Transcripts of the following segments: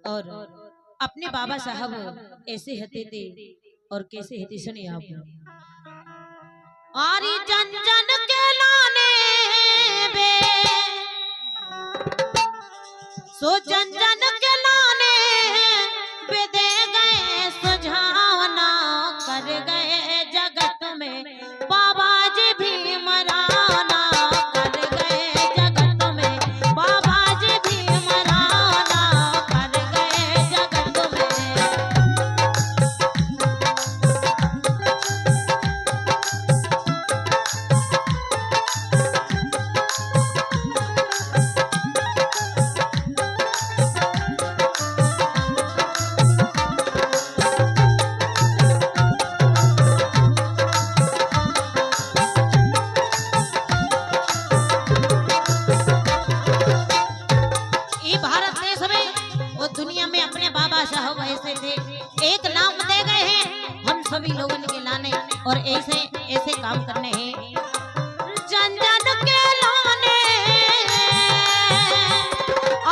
और अपने बाबा साहब ऐसे हते थे और कैसे हते सुनिए आप। आरी जन जन के लाने बे सो जन जन के लाने बे दे गए सुझावना कर गए जगत में बाबा जी भीमराना कर गए जगत में बाबा जी भीमराना कर गए जगत में। दुनिया में अपने बाबा साहब ऐसे थे, एक नाम दे गए हैं हम सभी लोगों के लाने और ऐसे ऐसे काम करने हैं जन जन के लाने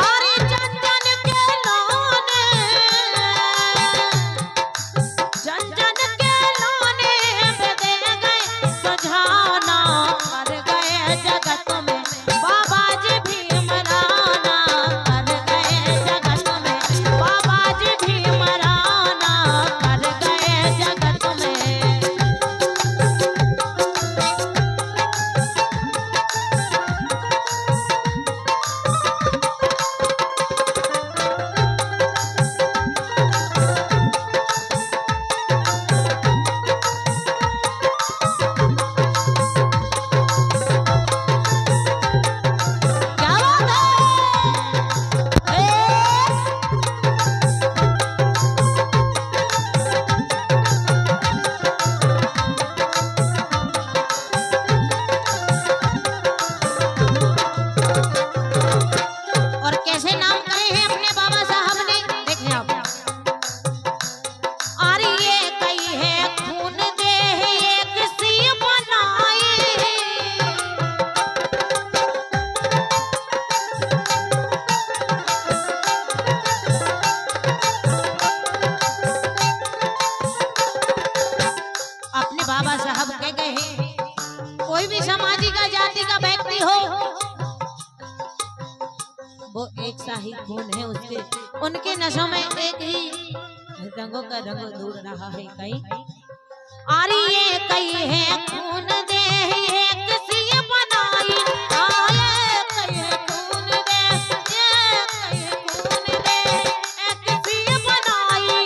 और जन जन के लाने जन जन के लाने दे गए सुझाना कर गए जगत में बाबा जी भीमराना कर गए जगत में बाबा जी भीमराना कर गए जगत में। क्या बात है और कैसे नाम करे हैं अपने बाबा साहब ने देखें आप। अरे ये कही है खून दे एक सी बनाई अपने बाबा साहब कह गए हैं कोई भी सामाजिक का जाति का व्यक्ति हो वो एक सा ही खून है उसके उनके नशों में एक ही रंगों का रंग दूर रहा है कहीं। अरे ये कही है खून दे एक सी बनाई आए कही है खून दे ये कही है खून दे एक सी बनाई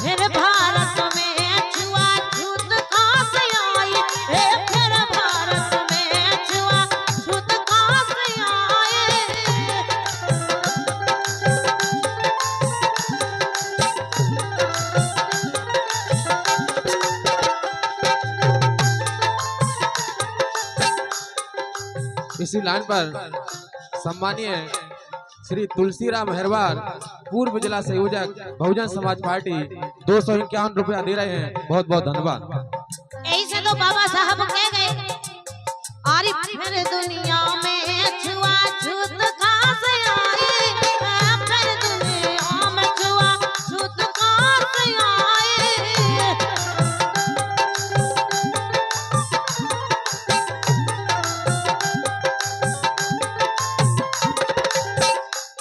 फिर भारत में छुआछूत कहाँ से आई फिर भारत में छुआछूत कहाँ से आई। इसी लाइन पर सम्मानीय श्री तुलसीराम हेरवार पूर्व जिला संयोजक बहुजन समाज पार्टी 251 रुपया दे रहे हैं। बहुत बहुत धन्यवाद। ऐसे तो बाबा साहब कह गए अरे फिर दुनिया में छुआछूत कहाँ से आई फिर दुनिया में छुआछूत कहाँ से आई।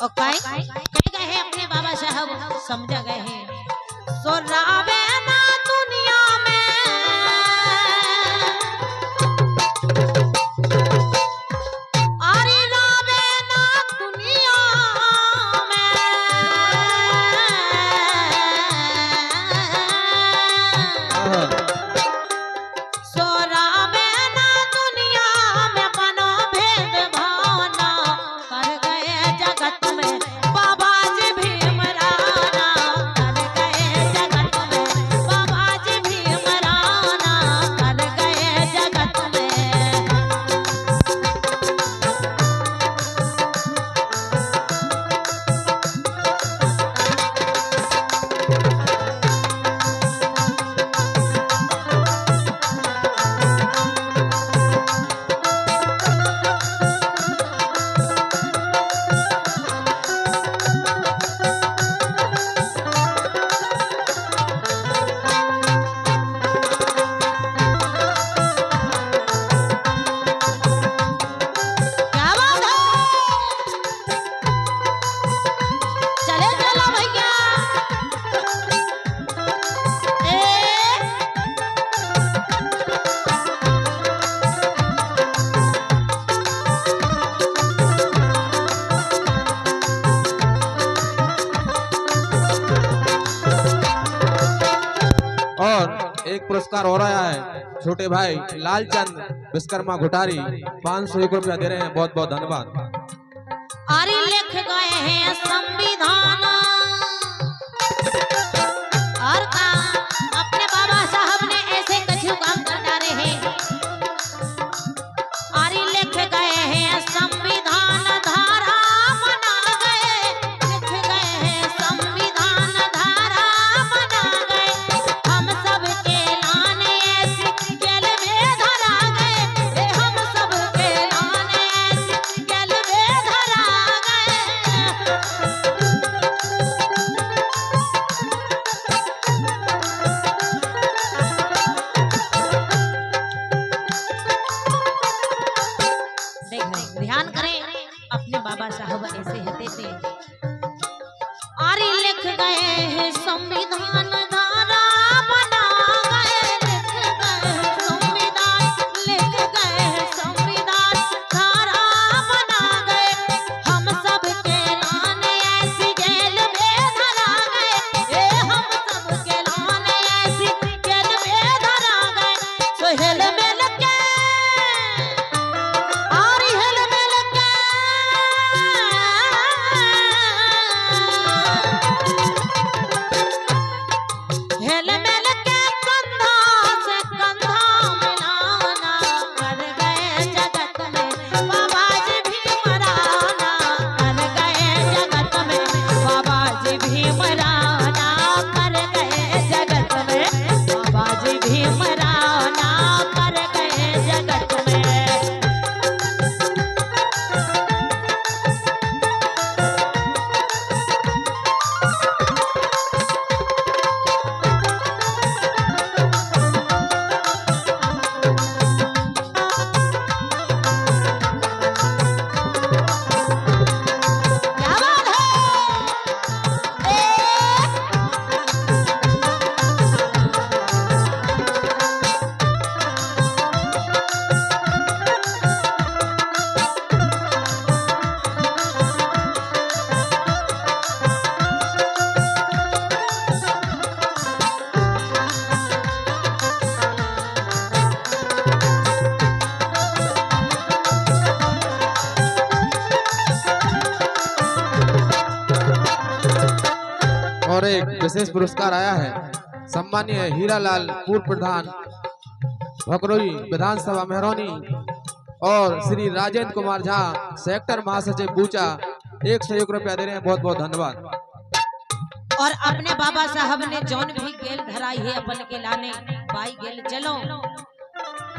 और कह गए हैं अपने बाबा साहब समझा गए हैं सो रावे ना दुनिया में अरे रावे ना दुनिया में सो रावे ना दुनिया में बनो भेद भावना कर गए जगत में बाबा जी भीमराना कर गए जगत में। एक पुरस्कार हो रहा है छोटे भाई लालचंद विश्वकर्मा घुटारी 501 रुपया दे रहे हैं। बहुत बहुत धन्यवाद। अरे लिख गए हैं संविधान और का अपने बाबा साहब ने ऐसे कछु काम कर डाले हैं। अरे लिख गए हैं संविधान धारा बना गए, लिख गए हैं संविधान धारा बना गए, हम सब के लाने ऐसी जेल में धरा गए, हम सब के लाने ऐसी जेल में धरा गए। ध्यान करें, अपने बाबा साहब ऐसे हते थे। अरे लिख गए हैं संविधान धारा बना गए, लिख गए हैं संविधान, लिख गए हैं संविधान धारा बना गए, हम सब के लाने ऐसी जेल में धरा गए, हम सब के लाने ऐसी जेल में धरा गए। सोहेल में लगे आरी हेल में लगे हेल में लगे कंधा से कंधा मिलाना, कर गए जगत में बाबा जी भीमराना, कर गए जगत में बाबा जी भीमराना, कर गए जगत में बाबा जी भीमराना, कर गए जगत में। क्या बात है और एक विशेष पुरस्कार आया है सम्मानीय हीरालाल पूर्व प्रधान भकरोई विधानसभा मेहरौनी और श्री राजेंद्र कुमार झा सेक्टर महासचिव बूचा 101 रुपया दे रहे हैं। बहुत बहुत धन्यवाद। और अपने बाबा साहब ने जौन भी गेल धराई है अपन के लाने बाई गेल चलो,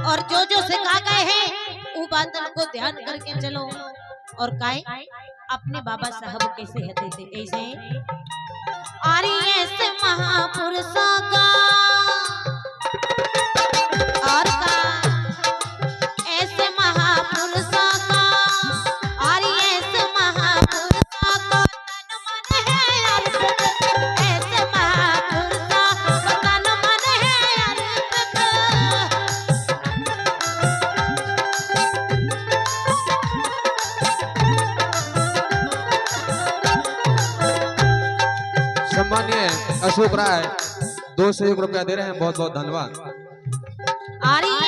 और जो जो सिखा गए हैं वो बातन को ध्यान करके चलो। और काहे अपने बाबा साहब कैसे हते थे ऐसे आर्य महापुरुषों का और का ऐसे महापुरुषों का आर्य महापुरुषों का तन मन है अर्पित, ऐसे महापुरुषों का तन मन है अर्पित। सम्मानीय अशोक राय 201 रुपया दे रहे हैं। बहुत बहुत धन्यवाद। आर्य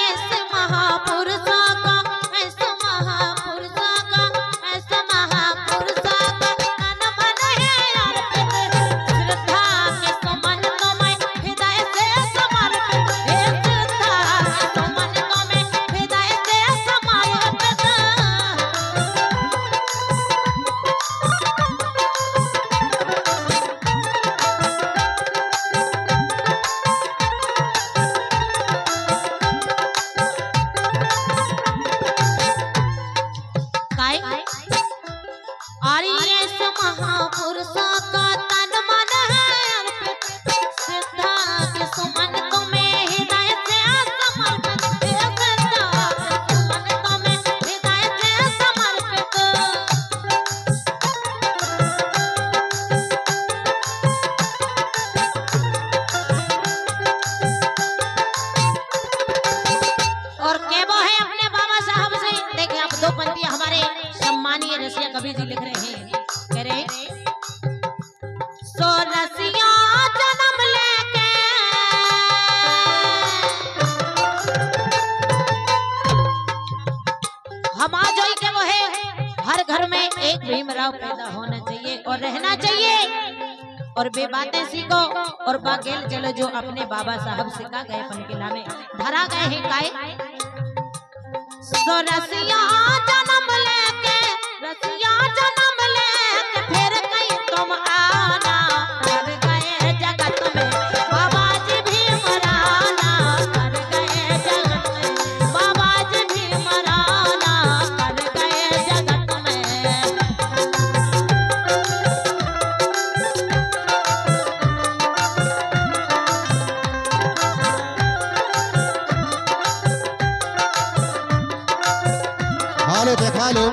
महापुरुषों का ऐसे महापुरुषों का ऐसे महापुरुषों का तन मन है अर्पित, श्रद्धा के सुमन को मैं हृदय से समर्पित, हे श्रद्धा के सुमन को मैं हृदय से समर्पित। प्रेम राव पैदा होना चाहिए और रहना चाहिए और बे बातें सीखो और बागेल चलो जो अपने बाबा साहब सिखा गए अपन किला में धरा गए हैं काय सो रसिया जन्म लेके फिर कहीं तुम आना कर गए जगत में बाबा जी भीमराना कर गए जगत में बाबा जी भीमराना कर गए जगत में हालो देखा लो।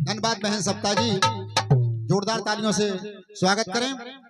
धन्यवाद बहन सप्ता जी, जोरदार तालियों से स्वागत करें।